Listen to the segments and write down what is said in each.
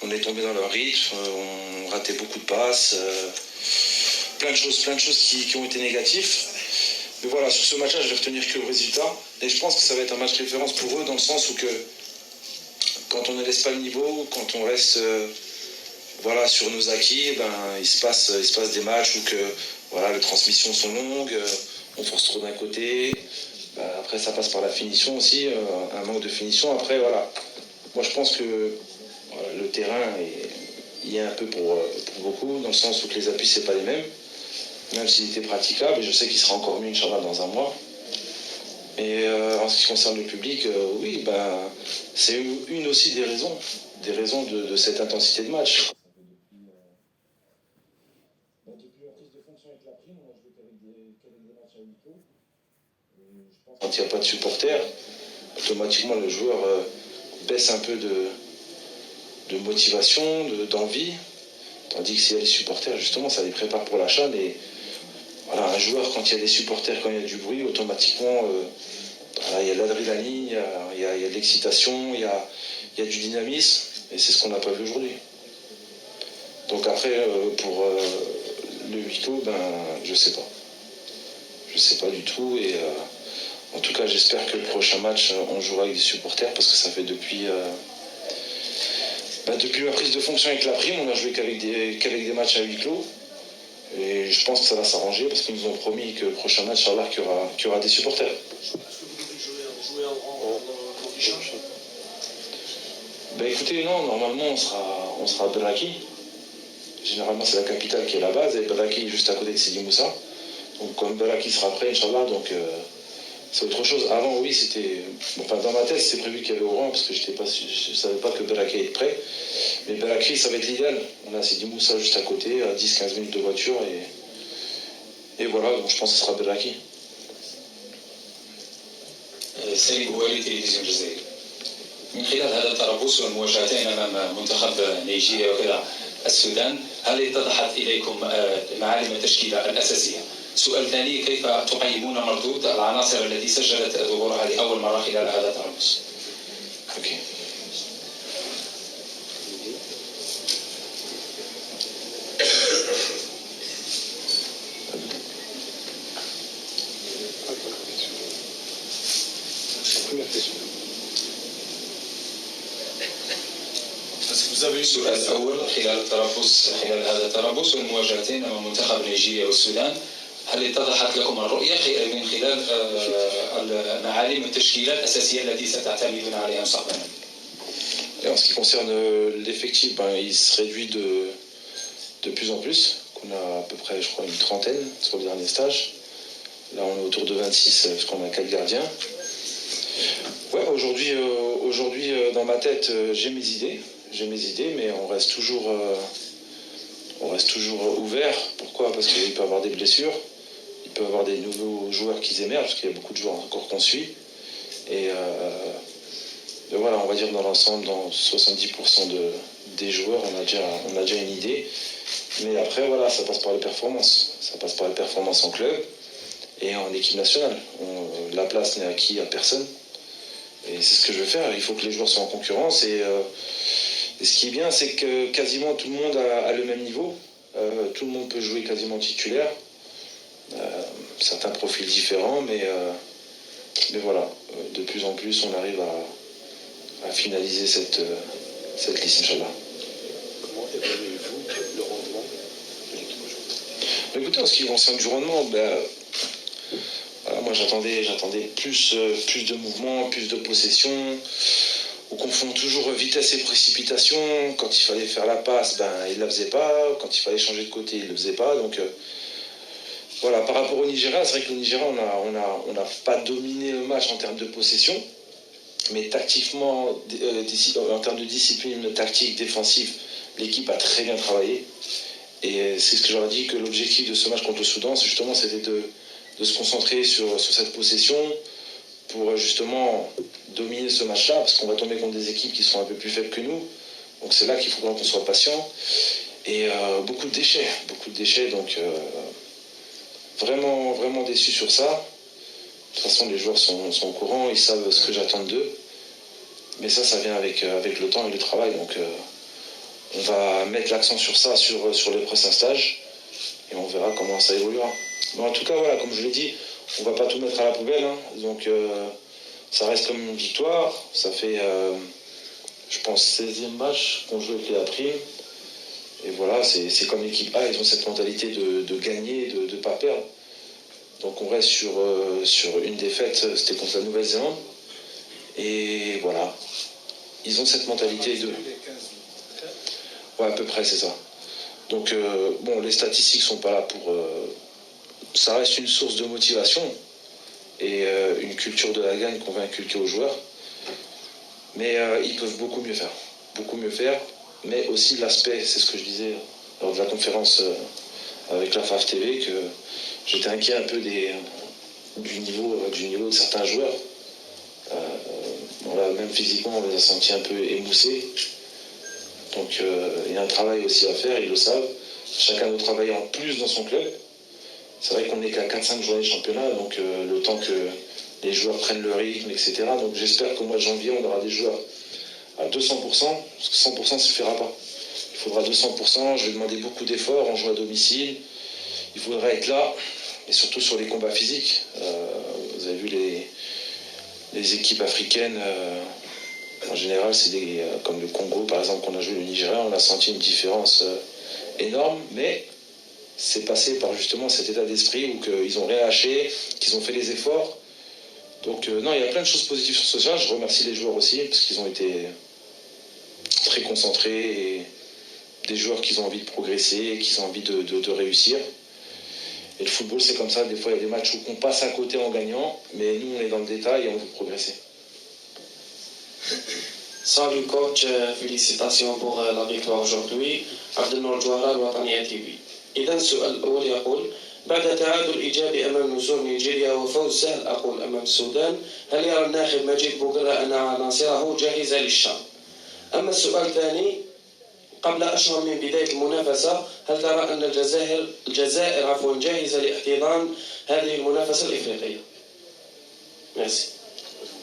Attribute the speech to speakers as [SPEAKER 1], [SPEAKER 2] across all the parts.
[SPEAKER 1] on est tombé dans leur rythme, on ratait beaucoup de passes, plein de choses qui ont été négatives. Mais voilà, sur ce match-là, je vais retenir que le résultat. Et je pense que ça va être un match référence pour eux, dans le sens où que quand on ne laisse pas le niveau, quand on reste sur nos acquis, il se passe des matchs où que, les transmissions sont longues, on force trop d'un côté. Après, ça passe par la finition aussi, un manque de finition. Après, voilà. Moi, je pense que le terrain il y a un peu pour beaucoup, dans le sens où que les appuis, c'est pas les mêmes. Même s'il était praticable, et je sais qu'il sera encore mieux, Inch'Allah, dans un mois. Et en ce qui concerne le public, oui, c'est une aussi des raisons de cette intensité de match. Depuis la prise de fonction avec la prime, on a joué qu'avec des matchs à huis clos. Quand il n'y a pas de supporters, automatiquement le joueur baisse un peu de motivation, d'envie. Tandis que s'il y a des supporters, justement, ça les prépare pour la CHAN. Et voilà, un joueur, quand il y a des supporters, quand il y a du bruit, automatiquement, il y a de l'adrénaline, il y a de l'excitation, il y a du dynamisme. Et c'est ce qu'on n'a pas vu aujourd'hui. Donc après, pour le huis clos, je sais pas. Je sais pas du tout. Et en tout cas, j'espère que le prochain match, on jouera avec des supporters, parce que ça fait depuis ma prise de fonction avec la prime, on a joué qu'avec des matchs à huis clos. Et je pense que ça va s'arranger, parce qu'ils nous ont promis que le prochain match, Inch'Allah, qu'il y aura des supporters.
[SPEAKER 2] Est-ce que vous voulez jouer en Bichan ?
[SPEAKER 1] Écoutez, non, normalement on sera à Beraki. Généralement c'est la capitale qui est la base, et Beraki est juste à côté de Sidi Moussa. Donc comme Beraki sera prêt, Inch'Allah, donc c'est autre chose. Avant, oui, c'était... dans ma tête, c'était prévu qu'il y avait Oran, parce que je ne savais pas que Beraki était prêt. Mais Beraki, ça va être l'idéal. On a Sidi Moussa juste à côté, à 10-15 minutes de voiture, et voilà, donc je pense que ce sera Beraki.
[SPEAKER 3] سيد بوالي تلفزيون الجزائر. من خلال هذا التربص والمواجهتين امام منتخب نيجيريا وكذا السودان، هل اتضحت اليكم معالم التشكيله الاساسيه؟ سؤال ثاني، كيف تقيمون مردود العناصر التي سجلت ظهورها لاول مره خلال هذا التربص؟
[SPEAKER 1] Okay.
[SPEAKER 3] السؤال الأول، خلال هذا التربص والمواجهتين أمام منتخب نيجيريا والسودان، هل اتضحت لكم الرؤية من خلال معالم التشكيلة الأساسية التي ستعتمدون عليها مستقبلا؟
[SPEAKER 1] En ce qui concerne l'effectif, il se réduit de plus en plus. On a à peu près, je crois, une trentaine sur le dernier stage. Là, on est autour de 26, parce qu'on a 4 gardiens. Ouais, aujourd'hui, dans ma tête, j'ai mes idées, mais on reste toujours ouvert. Pourquoi ? Parce qu'il peut y avoir des blessures, il peut y avoir des nouveaux joueurs qui émergent, parce qu'il y a beaucoup de joueurs encore qu'on suit. Et voilà, on va dire dans l'ensemble, dans 70% des joueurs, on a déjà une idée. Mais après, voilà, ça passe par les performances. Ça passe par les performances en club et en équipe nationale. La place n'est acquise à personne. Et c'est ce que je vais faire. Il faut que les joueurs soient en concurrence. Et ce qui est bien, c'est que quasiment tout le monde a le même niveau. Tout le monde peut jouer quasiment titulaire. Certains profils différents, mais voilà. De plus en plus, on arrive à finaliser cette liste, Inch'Allah.
[SPEAKER 2] Comment évaluez-vous le rendement de l'équipe aujourd'hui ?
[SPEAKER 1] Écoutez, en ce qui concerne du rendement, moi j'attendais plus de mouvement, plus de possession. On confond toujours vitesse et précipitation. Quand il fallait faire la passe, il ne la faisait pas. Quand il fallait changer de côté, il ne le faisait pas. Donc voilà, par rapport au Nigeria, c'est vrai que le Nigeria, on n'a pas dominé le match en termes de possession. Mais tactiquement, en termes de discipline tactique, défensive, l'équipe a très bien travaillé. Et c'est ce que j'aurais dit, que l'objectif de ce match contre le Soudan, c'était de se concentrer sur cette possession pour justement dominer ce match-là, parce qu'on va tomber contre des équipes qui sont un peu plus faibles que nous. Donc c'est là qu'il faut qu'on soit patient. Et beaucoup de déchets, donc vraiment, vraiment déçu sur ça. De toute façon, les joueurs sont au courant, ils savent ce que j'attends d'eux. Mais ça vient avec le temps et le travail. Donc on va mettre l'accent sur ça, sur les prochains stages, et on verra comment ça évoluera. Mais en tout cas, voilà, comme je l'ai dit, on va pas tout mettre à la poubelle, hein. Donc ça reste comme une victoire. Ça fait, je pense, 16e match qu'on joue avec les Prime. Et voilà, c'est comme l'équipe A, ils ont cette mentalité de gagner, de ne pas perdre. Donc on reste sur une défaite, c'était contre la Nouvelle-Zélande. Et voilà, ils ont cette mentalité de... Ouais, à peu près, c'est ça. Donc, bon, les statistiques sont pas là pour... ça reste une source de motivation et une culture de la gagne qu'on va inculquer aux joueurs. Mais ils peuvent beaucoup mieux faire. Beaucoup mieux faire. Mais aussi l'aspect, c'est ce que je disais lors de la conférence avec la FAF TV, que j'étais inquiet un peu du niveau de certains joueurs. Voilà, même physiquement, on les a sentis un peu émoussés. Donc il y a un travail aussi à faire, ils le savent. Chacun doit travailler en plus dans son club. C'est vrai qu'on n'est qu'à 4-5 journées de championnat, donc le temps que les joueurs prennent le rythme, etc. Donc j'espère qu'au mois de janvier, on aura des joueurs à 200%, parce que 100% ça ne suffira pas. Il faudra 200%, je vais demander beaucoup d'efforts, on joue à domicile. Il faudra être là, et surtout sur les combats physiques. Vous avez vu les équipes africaines, en général, c'est comme le Congo, par exemple, qu'on a joué le Nigeria, on a senti une différence énorme, mais c'est passé par justement cet état d'esprit où ils ont rien lâché, qu'ils ont fait les efforts. Donc non, il y a plein de choses positives sur ce match. Je remercie les joueurs aussi, parce qu'ils ont été très concentrés, et des joueurs qui ont envie de progresser, qui ont envie de réussir. Et le football, c'est comme ça, des fois il y a des matchs où on passe à côté en gagnant, mais nous on est dans le détail et on veut progresser.
[SPEAKER 4] Salut coach, félicitations pour la victoire aujourd'hui. عبد النور الجوهرة الوطنية تي في. إذا السؤال الأول يقول: بعد تعادل إيجابي أمام نزور نيجيريا وفوز سهل أقول أمام السودان، هل يرى الناخب مجيد بوغرا أن عناصره جاهزة للشام؟ أما السؤال الثاني: قبل أشهر من بداية المنافسة، هل ترى أن الجزائر جاهزة لاحتضان هذه المنافسة الإفريقية؟ Merci.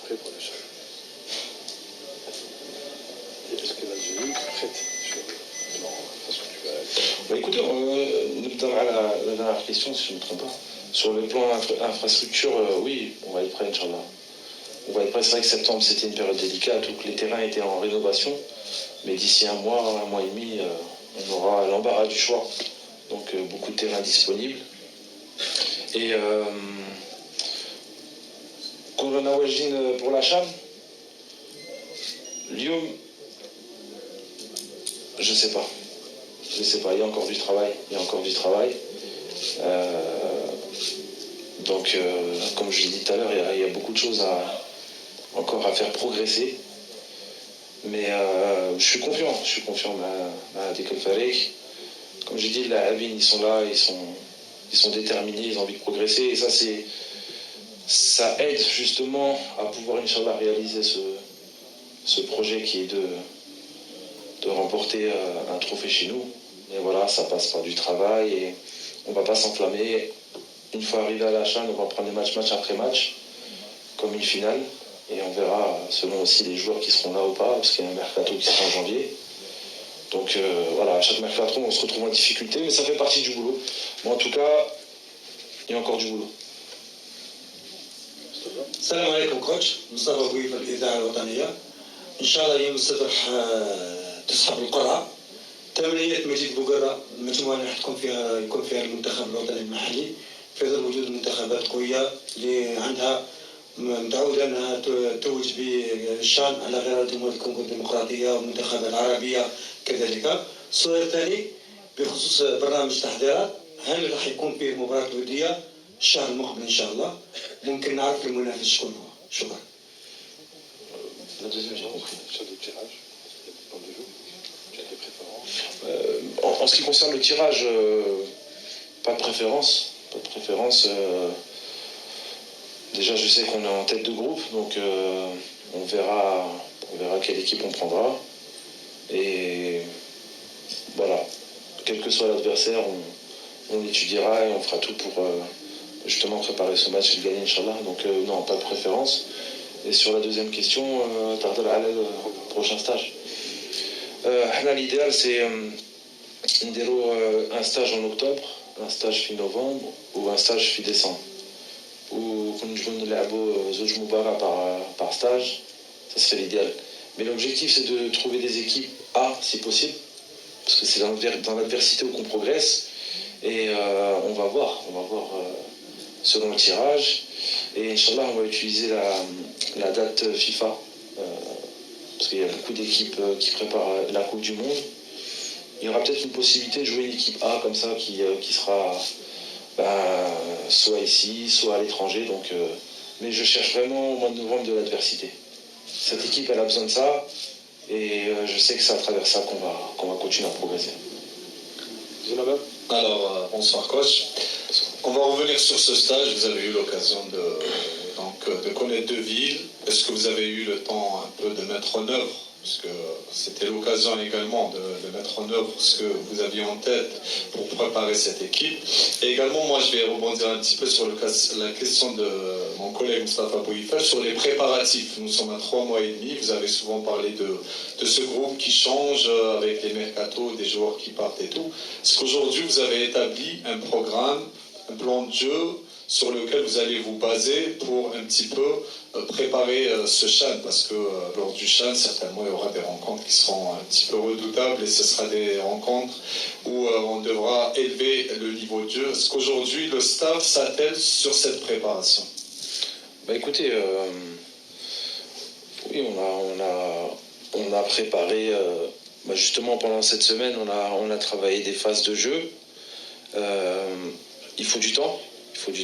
[SPEAKER 2] Prêt pour l'achat. Est-ce que l'Algérie est prête sur le plan infrastructure?
[SPEAKER 1] Bah, écoutez, la dernière question, si je ne me trompe pas. Sur le plan infrastructure, oui, on va être prêt, Inch'Allah. On va être prêt. C'est vrai que septembre, c'était une période délicate où les terrains étaient en rénovation. Mais d'ici un mois et demi, on aura l'embarras du choix. Donc beaucoup de terrains disponibles. Et Corona Wajin pour la Cham, Lyon, je sais pas. Il y a encore du travail. Donc, comme je l'ai dit tout à l'heure, il y a beaucoup de choses encore à faire progresser. Mais je suis confiant dès que Farek. Comme j'ai dit, les Habin, ils sont là, ils sont déterminés, ils ont envie de progresser. Et ça aide justement à pouvoir, Inch'Allah, réaliser ce projet qui est de remporter un trophée chez nous. Et voilà, ça passe par du travail et on ne va pas s'enflammer. Une fois arrivé à la chaîne, on va prendre des match après match, comme une finale. Et on verra selon aussi les joueurs qui seront là ou pas, parce qu'il y a un mercato qui sera en janvier. Donc voilà, à chaque mercato, on se retrouve en difficulté, mais ça fait partie du boulot. Mais en tout cas, il y a encore du boulot.
[SPEAKER 5] السلام عليكم كوتش، مصطفى بوي في الإذاعة الوطنية. إن شاء الله يوم السبت راح تسحب القرعة. تمنية مجيد بوغرا المجموعة اللي راح يكون فيها المنتخب الوطني المحلي، في ظل وجود منتخبات قوية اللي عندها متعودة أنها توج بالشان على غرار دول الكونغو الديمقراطية والمنتخبات العربية كذلك. السؤال الثاني بخصوص برنامج تحضيرات، هل راح يكون فيه مباراة ودية الشهر المقبل إن شاء الله؟ ممكن نعرف المنافس شكون هو؟ شكرا.
[SPEAKER 2] La deuxième, j'ai compris. Sur le tirage, il y a des plans de jeu, il y a des préférences.
[SPEAKER 1] En ce qui concerne le tirage, pas de préférence. Déjà, je sais qu'on est en tête de groupe, donc on verra quelle équipe on prendra. Et voilà, quel que soit l'adversaire, on l'étudiera et on fera tout pour justement préparer ce match et le gagner, Inch'Allah. Donc non, pas de préférence. Et sur la deuxième question, Tardal Alal, prochain stage. l'idéal c'est un stage en octobre, un stage fin novembre ou un stage fin décembre. Ou quand nous jouons زوج مباراة par stage, ça serait l'idéal. Mais l'objectif c'est de trouver des équipes A si possible, parce que c'est dans l'adversité où qu'on progresse. Et on va voir selon le tirage. Et Inch'Allah, on va utiliser la date FIFA, parce qu'il y a beaucoup d'équipes qui préparent la Coupe du Monde. Il y aura peut-être une possibilité de jouer une équipe A comme ça qui sera soit ici, soit à l'étranger. Donc, mais je cherche vraiment au mois de novembre de l'adversité. Cette équipe, elle a besoin de ça. Et je sais que c'est à travers ça qu'on va continuer à progresser.
[SPEAKER 6] Alors, bonsoir coach. On va revenir sur ce stage. Vous avez eu l'occasion de connaître deux villes. Est-ce que vous avez eu le temps un peu de mettre en œuvre, parce que c'était l'occasion également de mettre en œuvre ce que vous aviez en tête pour préparer cette équipe. Et également, moi, je vais rebondir un petit peu sur la question de mon collègue Moustapha Bouifal sur les préparatifs. Nous sommes à 3 mois et demi. Vous avez souvent parlé de ce groupe qui change avec les mercatos, des joueurs qui partent et tout. Est-ce qu'aujourd'hui, vous avez établi un programme, un plan de jeu sur lequel vous allez vous baser pour un petit peu préparer ce CHAN, parce que lors du CHAN, certainement, il y aura des rencontres qui seront un petit peu redoutables et ce sera des rencontres où on devra élever le niveau de jeu. Est-ce qu'aujourd'hui, le staff s'attelle sur cette préparation?
[SPEAKER 1] Écoutez, oui, on a préparé, justement pendant cette semaine, on a travaillé des phases de jeu. Il faut du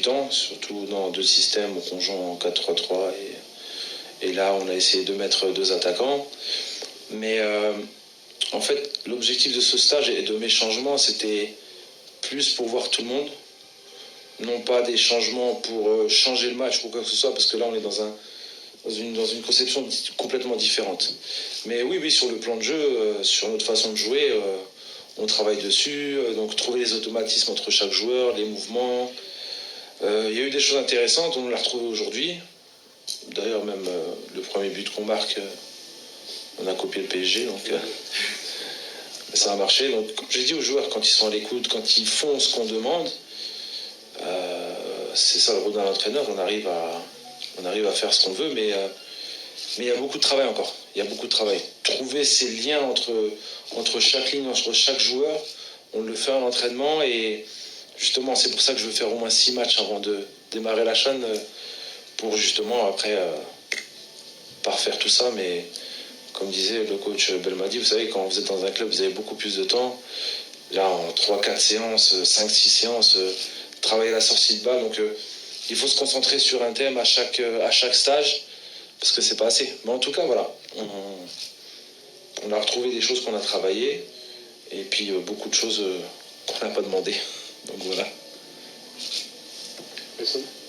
[SPEAKER 1] temps, surtout dans deux systèmes où on joue en 4-3-3 et là on a essayé de mettre 2 attaquants. Mais en fait, l'objectif de ce stage et de mes changements, c'était plus pour voir tout le monde, non pas des changements pour changer le match ou quoi que ce soit, parce que là on est dans une conception complètement différente. Mais oui, sur le plan de jeu, sur notre façon de jouer, on travaille dessus, donc trouver les automatismes entre chaque joueur, les mouvements. Il y a eu des choses intéressantes, on l'a retrouvé aujourd'hui. D'ailleurs, même le premier but qu'on marque, on a copié le PSG, donc ça a marché. Donc, comme j'ai dit aux joueurs, quand ils sont à l'écoute, quand ils font ce qu'on demande, c'est ça le rôle d'un entraîneur, on arrive à faire ce qu'on veut, mais il y a beaucoup de travail encore. Il y a beaucoup de travail. Trouver ces liens entre chaque ligne, entre chaque joueur, on le fait en entraînement et justement, c'est pour ça que je veux faire au moins 6 matchs avant de démarrer la chaîne pour justement après parfaire tout ça. Mais comme disait le coach Belmadi, vous savez, quand vous êtes dans un club, vous avez beaucoup plus de temps. Là, en 3-4 séances, 5-6 séances, travailler la sortie de balle. Donc, il faut se concentrer sur un thème à chaque stage parce que c'est pas assez. Mais en tout cas, voilà, on a retrouvé des choses qu'on a travaillées et puis beaucoup de choses qu'on n'a pas demandé. Donc voilà.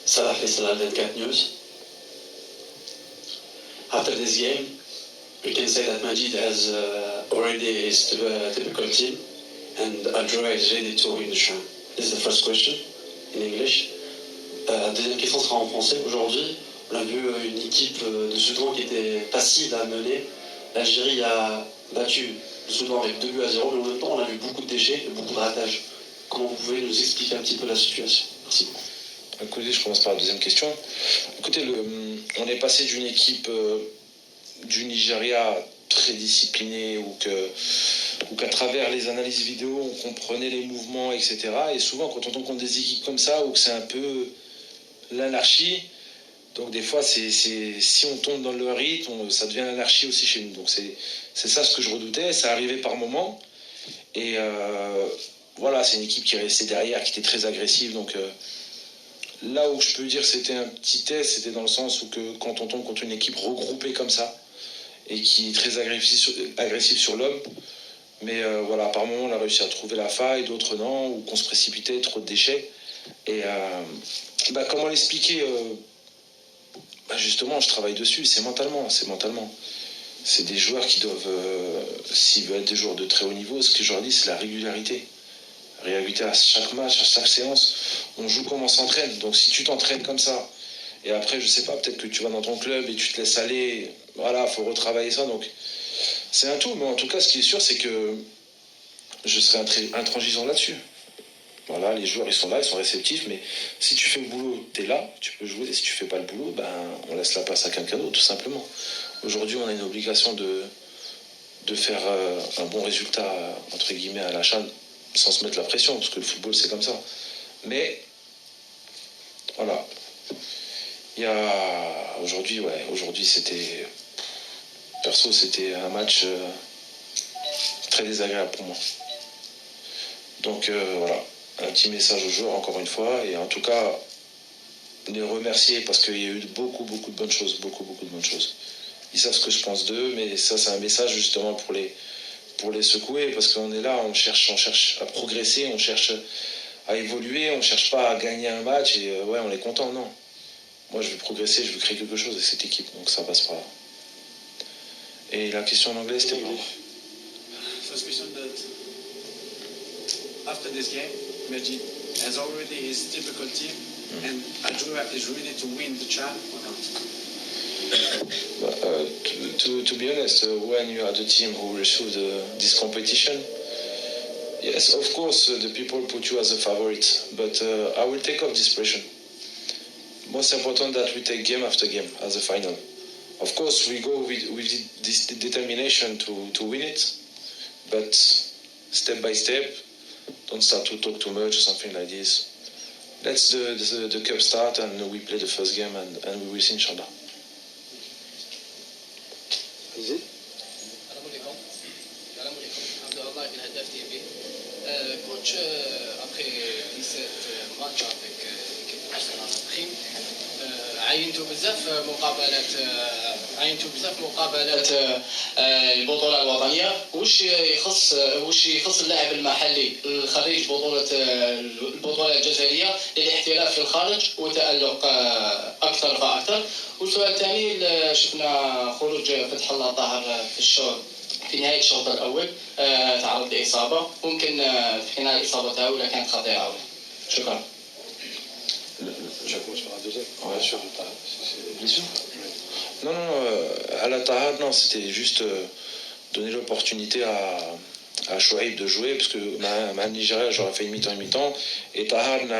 [SPEAKER 4] Salah Faisal, 24 News. After this game, we can say that Majid has already his typical team and Adjoa is ready to win the CHAN. This is the first question in English. Deuxième question sera en français. Aujourd'hui, on a vu une équipe de Soudan qui était facile à mener. L'Algérie a battu le Soudan avec 2-0, mais en même temps, on a vu beaucoup de déchets et beaucoup de ratages. Comment vous pouvez nous expliquer un petit peu la situation? Merci beaucoup.
[SPEAKER 1] Écoutez, je commence par la deuxième question. Écoutez, on est passé d'une équipe du Nigeria très disciplinée où qu'à travers les analyses vidéo, on comprenait les mouvements, etc. Et souvent, quand on tombe contre des équipes comme ça, où que c'est un peu l'anarchie, donc des fois, si on tombe dans le rythme, ça devient l'anarchie aussi chez nous. Donc c'est ça ce que je redoutais. Ça arrivait par moments. Et voilà, c'est une équipe qui restait derrière, qui était très agressive. Donc là où je peux dire que c'était un petit test, c'était dans le sens où que quand on tombe contre une équipe regroupée comme ça et qui est très agressive sur l'homme, mais voilà, par moments on a réussi à trouver la faille, d'autres non, ou qu'on se précipitait, trop de déchets. Et comment l'expliquer justement, je travaille dessus, c'est mentalement. C'est des joueurs qui doivent, s'ils veulent être des joueurs de très haut niveau, ce que je leur dis, c'est la régularité. Régularité à chaque match, à chaque séance. On joue comme on s'entraîne. Donc si tu t'entraînes comme ça, et après, je sais pas, peut-être que tu vas dans ton club et tu te laisses aller, voilà, il faut retravailler ça. Donc c'est un tout, mais en tout cas, ce qui est sûr, c'est que je serai intransigeant là-dessus. Voilà, les joueurs, ils sont là, ils sont réceptifs, mais si tu fais le boulot, t'es là, tu peux jouer, et si tu fais pas le boulot, ben, on laisse la place à quelqu'un d'autre, tout simplement. Aujourd'hui, on a une obligation de faire un bon résultat, entre guillemets, à la CHAN, sans se mettre la pression, parce que le football, c'est comme ça. Mais, voilà. Il y a... Aujourd'hui, c'était... Perso, c'était un match très désagréable pour moi. Donc, voilà. Un petit message aux joueurs, encore une fois, et en tout cas, les remercier, parce qu'il y a eu beaucoup de bonnes choses, beaucoup de bonnes choses. Ils savent ce que je pense d'eux, mais ça, c'est un message, justement, pour les secouer, parce qu'on est là, on cherche à progresser, on cherche à évoluer, on cherche pas à gagner un match et ouais, on est content, non. Moi, je veux progresser, je veux créer quelque chose avec cette équipe, donc ça passe par là. Et la question en anglais, c'était quoi?
[SPEAKER 7] Suspicion that after this game, Majid has already his typical team, and Adjoa is ready to win the CHAN or not?
[SPEAKER 1] To be honest, when you are the team who received this competition, yes, of course, the people put you as a favorite, but I will take off this pressure. Most important that we take game after game as a final. Of course, we go with this determination to win it, but step by step, don't start to talk too much or something like this. Let's the cup start and we play the first game and we will see inshallah.
[SPEAKER 8] السلام عليكم. عبد الله من هداف تي في. Coach, après 17 matchs avec l'équipe nationale التخيم عينتوا بزاف مقابلات البطوله الوطنيه. وش يخص اللاعب المحلي الخريج البطوله الجزائريه للاحتراف في الخارج وتالق اكثر فاكثر. والسؤال الثاني، شفنا خروج فتح الله طاهر في نهايه الشوط الاول تعرض لاصابه، ممكن تحكي لنا الاصابه تاعو ولا كانت خطيره؟ شكرا.
[SPEAKER 2] Je commence par la deuxième.
[SPEAKER 1] Ouais.
[SPEAKER 2] Sur
[SPEAKER 1] Bien sûr. Non, à la Tahad, non, c'était juste donner l'opportunité à Shoaib de jouer, parce que même Nigeria, j'aurais fait une mi-temps, et Tahad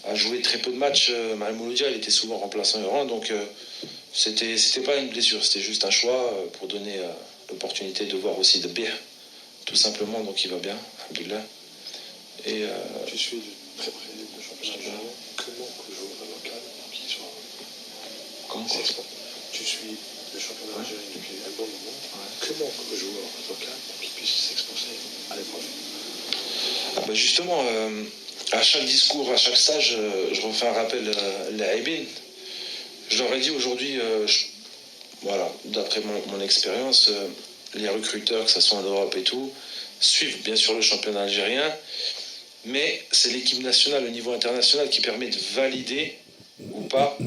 [SPEAKER 1] a joué très peu de matchs. Mouloudia, il était souvent remplaçant Iran, donc c'était pas une blessure, c'était juste un choix pour donner l'opportunité de voir aussi de bien, tout simplement, donc il va bien, alhamdoulilah. Et
[SPEAKER 2] tu suis de très près le championnat algérien. Comment que le joueur local qui soit.
[SPEAKER 1] Comment quoi?
[SPEAKER 2] Tu suis le championnat algérien depuis un bon moment. Comment que le joueur local qui puisse s'exposer à l'épreuve?
[SPEAKER 1] Bah justement, à chaque discours, à chaque stage, je refais un rappel les Aïbin. Je leur ai dit aujourd'hui, voilà, d'après mon expérience, les recruteurs, que ce soit en Europe et tout, suivent bien sûr le championnat algérien, mais c'est l'équipe nationale au niveau international qui permet de valider ou pas,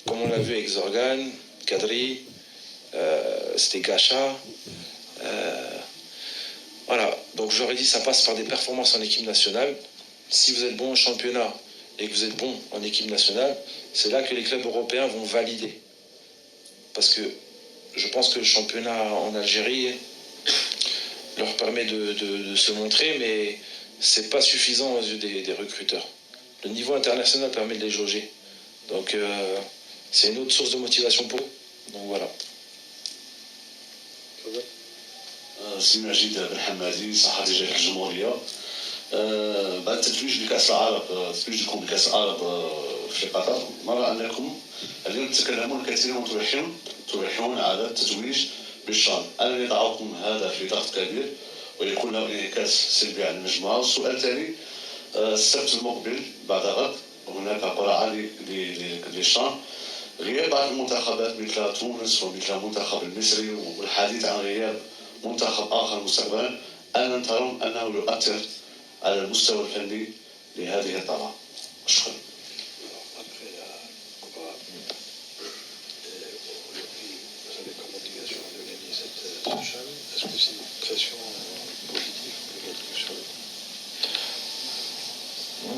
[SPEAKER 1] comme on l'a vu avec Zorgan, Kadri, c'était Gacha. Voilà, donc je leur ai dit, ça passe par des performances en équipe nationale. Si vous êtes bon au championnat et que vous êtes bon en équipe nationale, c'est là que les clubs européens vont valider. Parce que je pense que le championnat en Algérie leur permet de se montrer, mais c'est pas suffisant aux yeux des recruteurs. Le niveau international permet de les jauger. Donc c'est une autre source de motivation pour eux. Donc voilà.
[SPEAKER 9] سي مجيد بن حمادي صحفي جريدة الجمهورية. بعد التتويج بكأس العرب، تتويجكم بكأس العرب في قطر، نرى أنكم اليوم تتكلمون كثيرا وتلحون على التتويج بالشان. ألم يضعكم هذا في ضغط كبير ويكون له انعكاس سلبي على المجموعة؟ والسؤال الثاني، السبت المقبل بعد غد هناك قرعة للشان، غياب بعض المنتخبات مثل تونس ومثل المنتخب المصري والحديث عن غياب منتخب آخر مستقبلا، ألا ترون أنه يؤثر على المستوى الفني لهذه الطلعة؟ شكرا.
[SPEAKER 2] Après la Coupe arabe, aujourd'hui, vous avez comme obligation de gagner cette CHAN. Est-ce que c'est une pression positive ou négative sur le coup?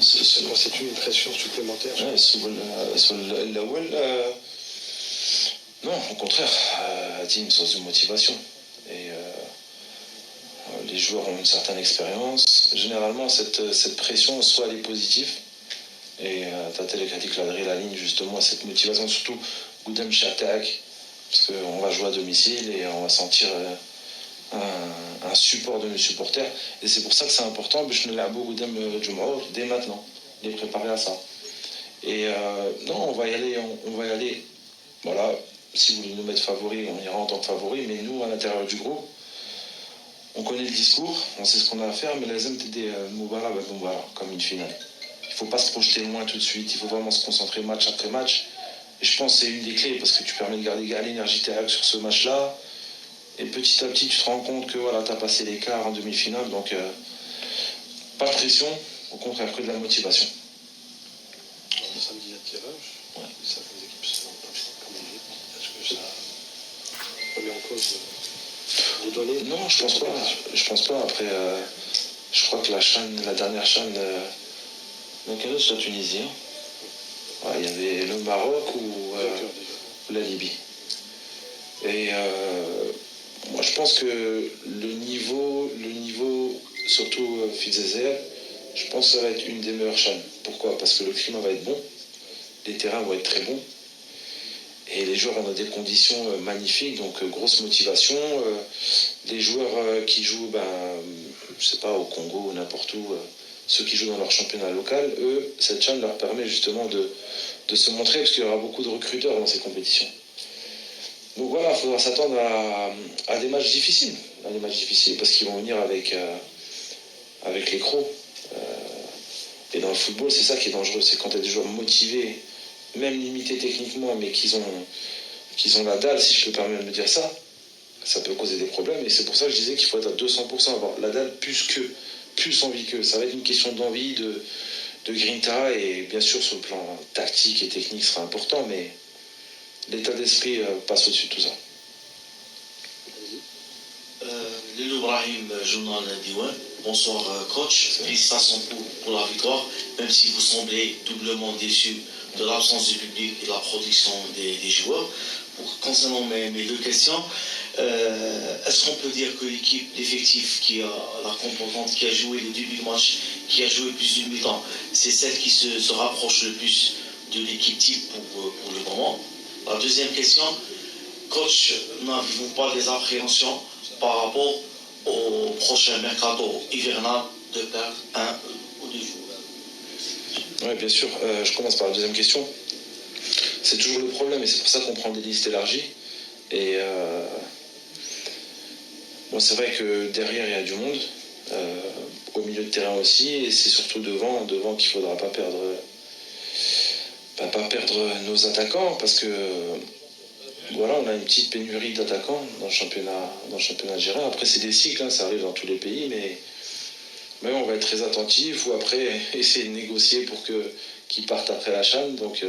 [SPEAKER 2] Ça constitue une pression supplémentaire
[SPEAKER 1] الأول non, au contraire, team source de motivation. Et les joueurs ont une certaine expérience. Généralement, cette pression, soit elle est positive, et Tatel a dit que la ligne, justement, cette motivation, surtout Goudem Chatak, parce qu'on va jouer à domicile et on va sentir un support de nos supporters. Et c'est pour ça que c'est important, je ne l'ai pas Goudem Djum'or dès maintenant, les préparer à ça. Et non, on va y aller. Voilà, si vous voulez nous mettre favoris, on ira en tant que favoris, mais nous, à l'intérieur du groupe, on connaît le discours, on sait ce qu'on a à faire, mais les MTD Moubara, comme une finale. Il ne faut pas se projeter loin tout de suite, il faut vraiment se concentrer match après match. Et je pense que c'est une des clés, parce que tu permets de garder l'énergie terrestre sur ce match-là. Et petit à petit, tu te rends compte que voilà, tu as passé l'écart en demi-finale, donc pas de pression, au contraire, que de la motivation.
[SPEAKER 2] Samedi, il y a tirage. Ouais. Certaines équipes se sentent pas comme l'Égypte. Est-ce que ça remet en cause les données?
[SPEAKER 1] Non, je pense pas. Je pense pas. Après, je crois que la dernière CHAN, donc quelle autre, c'est la Tunisie. Ouais, il y avait le Maroc ou la Libye. Et moi, je pense que le niveau surtout Fizézer, je pense que ça va être une des meilleures CHAN. Pourquoi? Parce que le climat va être bon, les terrains vont être très bons, et les joueurs ont des conditions magnifiques, donc grosse motivation. Les joueurs qui jouent, je sais pas, au Congo ou n'importe où, ceux qui jouent dans leur championnat local, eux, cette CHAN leur permet justement de se montrer, parce qu'il y aura beaucoup de recruteurs dans ces compétitions. Donc voilà, il faudra s'attendre à des matchs difficiles, parce qu'ils vont venir avec les crocs. Et dans le football, c'est ça qui est dangereux, c'est quand tu as des joueurs motivés, même limités techniquement, mais qu'ils ont la dalle, si je peux permettre de me dire ça, ça peut causer des problèmes. Et c'est pour ça que je disais qu'il faut être à 200%, avoir la dalle plus envie qu'eux. Ça va être une question d'envie, de grinta, et bien sûr sur le plan tactique et technique sera important, mais l'état d'esprit passe au-dessus de tout ça.
[SPEAKER 10] Lilo Brahim, journal Diwan. Bonsoir coach, félicitations pour la victoire, même si vous semblez doublement déçu de l'absence du public et de la production des joueurs. Concernant mes deux questions, est-ce qu'on peut dire que l'effectif qui a la composante, qui a joué le début du match, qui a joué plus d'une mi-temps, c'est celle qui se rapproche le plus de l'équipe type pour le moment? La deuxième question, coach, n'avez-vous pas des appréhensions par rapport au prochain mercato hivernal de perdre un ou deux joueurs?
[SPEAKER 1] Oui, bien sûr. Je commence par la deuxième question. C'est toujours le problème, et c'est pour ça qu'on prend des listes élargies. Et bon, c'est vrai que derrière, il y a du monde, au milieu de terrain aussi, et c'est surtout devant qu'il ne faudra pas perdre nos attaquants, parce que voilà, on a une petite pénurie d'attaquants dans le championnat algérien. Après, c'est des cycles, ça arrive dans tous les pays, mais on va être très attentif, ou après essayer de négocier pour qu'ils partent après la CHAN. Donc,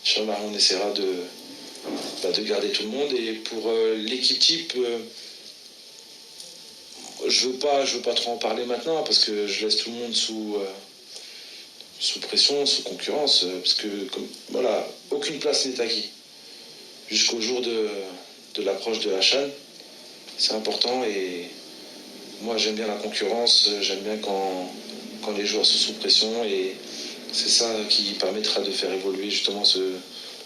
[SPEAKER 1] Inch'Allah, on essaiera de garder tout le monde. Et pour l'équipe type, je veux pas trop en parler maintenant, parce que je laisse tout le monde sous pression, sous concurrence, parce que voilà, aucune place n'est acquise. Jusqu'au jour de l'approche de la CHAN, c'est important, et moi j'aime bien la concurrence, j'aime bien quand les joueurs sont sous pression, et c'est ça qui permettra de faire évoluer justement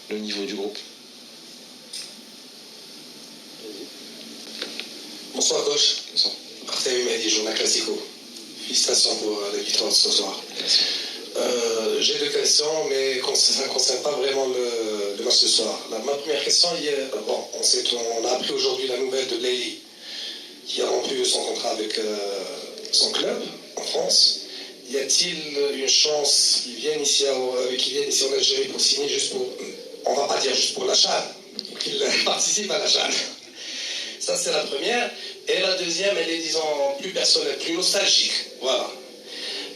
[SPEAKER 1] le niveau du groupe.
[SPEAKER 4] Bonsoir coach.
[SPEAKER 1] Bonsoir.
[SPEAKER 4] Arthur Mehdi, journal Classico. Félicitations pour la victoire de ce soir.
[SPEAKER 1] Merci.
[SPEAKER 4] J'ai deux questions, mais ça ne concerne pas vraiment le match ce soir. Ma première question, on a appris aujourd'hui la nouvelle de Leili, qui a rompu son contrat avec son club en France. Y a-t-il une chance qu'il vienne ici en Algérie pour signer on va pas dire juste pour la CHAN, pour qu'il participe à la CHAN? Ça, c'est la première. Et la deuxième, elle est, disons, plus personnelle, plus nostalgique. Voilà.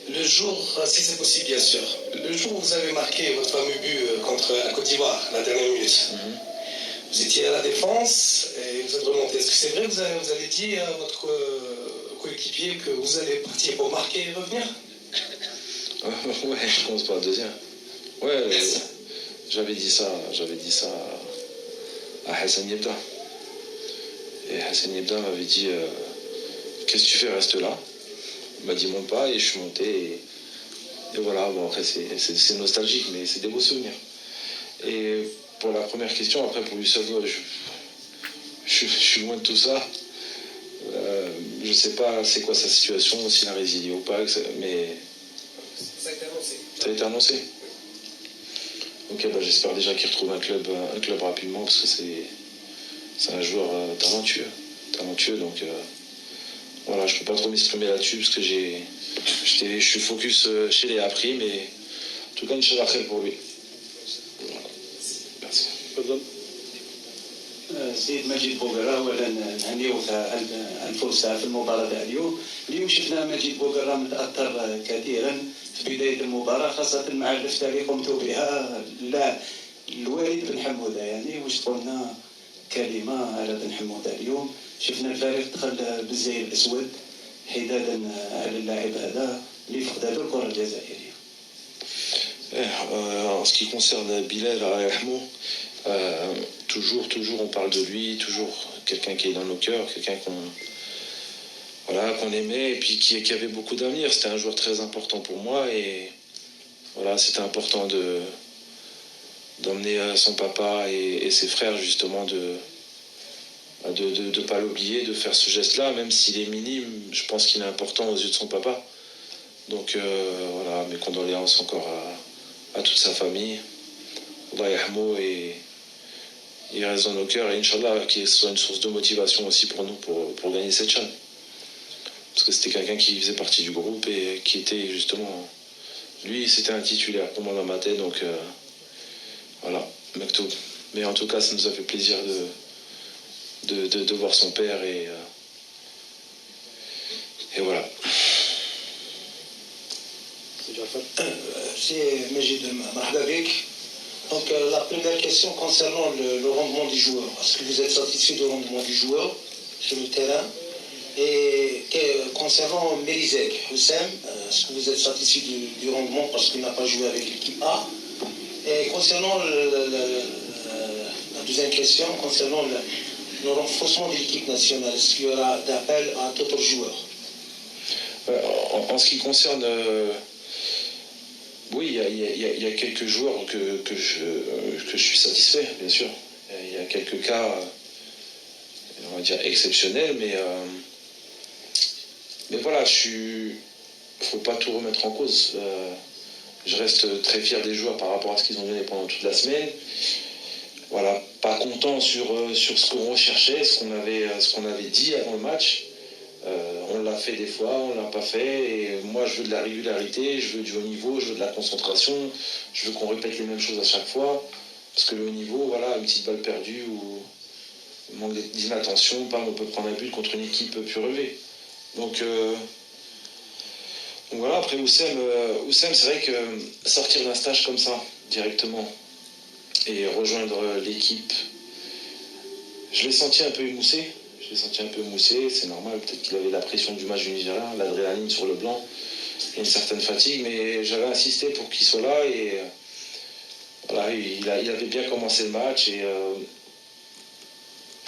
[SPEAKER 4] Le jour, si c'est possible bien sûr, le jour où vous avez marqué votre fameux but contre la Côte d'Ivoire, la dernière minute, vous étiez à la défense et vous êtes remonté. Est-ce que c'est vrai que vous avez dit à votre coéquipier que vous allez partir pour marquer et revenir?
[SPEAKER 1] Ouais, je commence par la deuxième. Ouais, j'avais dit ça à Hassan Yebda. Et Hassan Yebda m'avait dit qu'est-ce que tu fais, reste là. Il m'a dit monte pas et je suis monté. Et voilà, bon après c'est nostalgique, mais c'est des beaux souvenirs. Et pour la première question, après pour Youssef, je suis loin de tout ça. Je sais pas c'est quoi sa situation, s'il a résilié ou pas, mais
[SPEAKER 11] ça a été annoncé.
[SPEAKER 1] Ça a été annoncé. Ok, bah, j'espère déjà qu'il retrouve un club rapidement parce que c'est un joueur talentueux, donc voilà, je peux pas trop m'exprimer là-dessus parce que je suis focus chez les Apri, mais en tout cas Inch'Allah khair pour lui. Voilà. Merci.
[SPEAKER 12] سيد مجيد بوغرا اولا نهنيو الفوز في المباراه تاع اليوم. اليوم شفنا مجيد بوغرا متاثر كثيرا في بدايه المباراه خاصه مع اللفته اللي قمتوا بها الوالد بن حموده، يعني واش تقولنا كلمه على بن حموده اليوم؟ شفنا الفريق دخل بالزي الاسود حدادا على اللاعب هذا اللي فقد هذه الكره الجزائريه.
[SPEAKER 1] En ce qui concerne Bilal Rahmo, toujours on parle de lui, toujours quelqu'un qui est dans nos cœurs, quelqu'un qu'on aimait et puis qui avait beaucoup d'avenir. C'était un joueur très important pour moi et voilà, c'était important d'emmener son papa et ses frères justement de pas l'oublier, de faire ce geste-là, même s'il est minime, je pense qu'il est important aux yeux de son papa. Donc voilà, mes condoléances encore à toute sa famille. Allah yahmou et il reste dans nos cœurs et Inch'Allah qu'il soit une source de motivation aussi pour nous pour gagner cette CHAN. Parce que c'était quelqu'un qui faisait partie du groupe et qui était justement... Lui, c'était un titulaire pour moi dans ma tête, donc voilà, Mektoub. Mais en tout cas, ça nous a fait plaisir de voir son père et voilà.
[SPEAKER 5] C'est Majid Mahbabek. Donc la première question concernant le rendement du joueur. Est-ce que vous êtes satisfait du rendement du joueur sur le terrain? Et concernant Mérizek, Houssem, est-ce que vous êtes satisfait du rendement parce qu'il n'a pas joué avec l'équipe A? Et concernant la deuxième question, concernant le renforcement de l'équipe nationale, est-ce qu'il y aura d'appel à d'autres joueurs?
[SPEAKER 1] En ce qui concerne... oui, il y a quelques joueurs que je suis satisfait, bien sûr. Il y a quelques cas, on va dire, exceptionnels, mais voilà, faut pas tout remettre en cause. Je reste très fier des joueurs par rapport à ce qu'ils ont donné pendant toute la semaine. Voilà, pas content sur ce qu'on recherchait, ce qu'on avait dit avant le match. On l'a fait des fois, on l'a pas fait, et moi je veux de la régularité, je veux du haut niveau, je veux de la concentration, je veux qu'on répète les mêmes choses à chaque fois, parce que le haut niveau, voilà, une petite balle perdue ou un manque d'inattention, on peut prendre un but contre une équipe plus relevée. Donc voilà, après Oussem, c'est vrai que sortir d'un stage comme ça, directement, et rejoindre l'équipe, je l'ai senti un peu émoussé. C'est normal, peut-être qu'il avait la pression du match du Nigeria, l'adrénaline sur le blanc, et une certaine fatigue, mais j'avais insisté pour qu'il soit là et voilà, il avait bien commencé le match et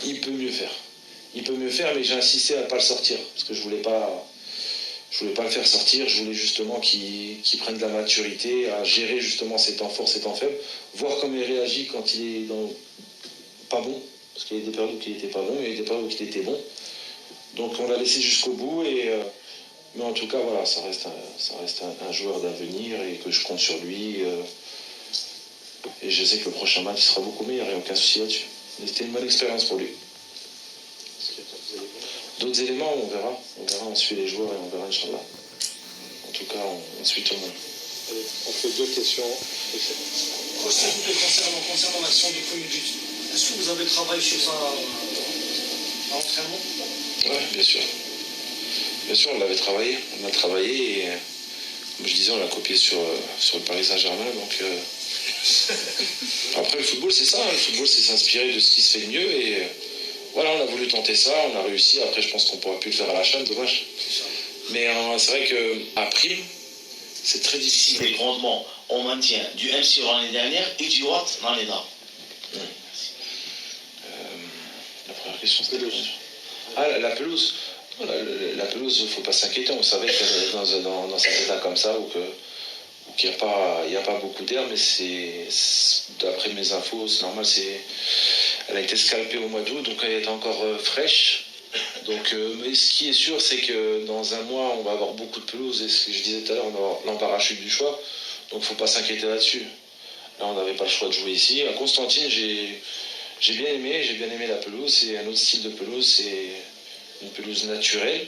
[SPEAKER 1] il peut mieux faire, mais j'ai insisté à ne pas le sortir, parce que je voulais pas le faire sortir, je voulais justement qu'il prenne de la maturité, à gérer justement ses temps forts, ses temps faibles, voir comment il réagit quand il est pas bon. Parce qu'il y a des périodes où il n'était pas bon, et il y a des périodes où il était bon. Donc on l'a laissé jusqu'au bout, mais en tout cas, voilà, ça reste un joueur d'avenir et que je compte sur lui. Et je sais que le prochain match sera beaucoup meilleur, il n'y a aucun souci là-dessus. Mais c'était une bonne expérience pour lui. D'autres éléments, on verra, on suit les joueurs et on verra, Inch'Allah. En tout cas, on suit tout le monde.
[SPEAKER 2] Allez, on fait deux questions.
[SPEAKER 11] Concernant l'action du premier but, est-ce que vous avez travaillé sur ça à l'entraînement?
[SPEAKER 1] Oui, bien sûr. Bien sûr, on l'avait travaillé. On a travaillé et, comme je disais, on l'a copié sur le Paris Saint-Germain. Donc, après, le football, c'est ça. Le football, c'est s'inspirer de ce qui se fait de mieux. Et voilà, on a voulu tenter ça, on a réussi. Après, je pense qu'on ne pourra plus le faire à la chaîne, dommage. Mais c'est vrai qu'à prime, c'est très difficile.
[SPEAKER 10] C'est grandement au maintien du MC l'année dernière et du Watt l'année d'avant.
[SPEAKER 1] La première question, c'était Ah, la pelouse. La pelouse, il ne faut pas s'inquiéter. On savait qu'elle est dans cet état comme ça, ou qu'il n'y a pas beaucoup d'air, mais d'après mes infos, c'est normal. Elle a été scalpée au mois d'août, donc elle est encore fraîche. Donc, mais ce qui est sûr, c'est que dans un mois, on va avoir beaucoup de pelouse. Et ce que je disais tout à l'heure, on va avoir l'embarras-chute du choix. Donc, il ne faut pas s'inquiéter là-dessus. Là, on n'avait pas le choix de jouer ici. À Constantine, j'ai bien aimé la pelouse. C'est un autre style de pelouse, c'est une pelouse naturelle.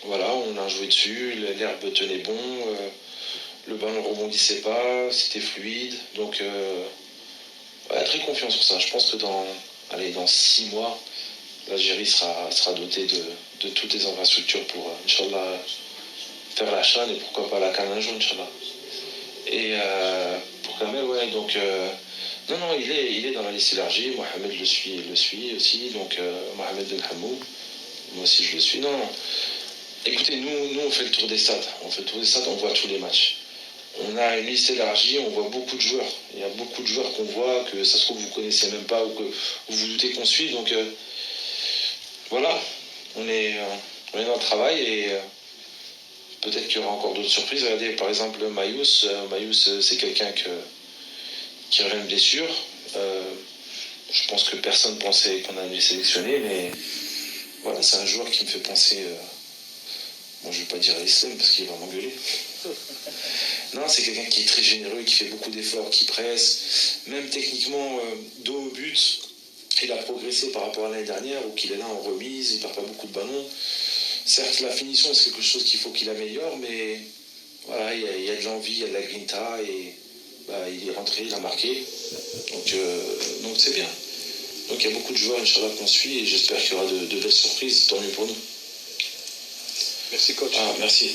[SPEAKER 1] Voilà, on a joué dessus, l'herbe tenait bon, le ballon ne rebondissait pas, c'était fluide. Donc, très confiant sur ça. Je pense que dans 6 mois, l'Algérie sera dotée de toutes les infrastructures pour, Inch'Allah, faire la CHAN et pourquoi pas la CAN un jour, Inch'Allah. Et pour Kamel, ouais, donc non, il est dans la liste élargie. Mohamed le suit aussi, donc Mohamed Ben Hamou, moi aussi je le suis. Non. Écoutez, nous on fait le tour des stades. On voit tous les matchs. On a une liste élargie, on voit beaucoup de joueurs. Il y a beaucoup de joueurs qu'on voit, que ça se trouve vous ne connaissez même pas ou que vous vous doutez qu'on suit. Donc voilà, on est dans le travail et peut-être qu'il y aura encore d'autres surprises. Regardez par exemple Mayous. Mayous, c'est quelqu'un qui revient de blessure. Je pense que personne pensait qu'on allait le sélectionner, mais voilà, c'est un joueur qui me fait penser. Bon, je ne vais pas dire à l'islam parce qu'il va m'engueuler. Non, c'est quelqu'un qui est très généreux, qui fait beaucoup d'efforts, qui presse. Même techniquement, dos au but, il a progressé par rapport à l'année dernière, où qu'il est là en remise, il ne perd pas beaucoup de ballons. Certes, la finition, c'est quelque chose qu'il faut qu'il améliore, mais voilà, il y a de l'envie, il y a de la grinta, et il est rentré, il a marqué. Donc c'est bien. Donc il y a beaucoup de joueurs, Inch'Allah, qu'on suit, et j'espère qu'il y aura de belles surprises, tant mieux pour nous.
[SPEAKER 2] Merci coach.
[SPEAKER 1] Ah, merci.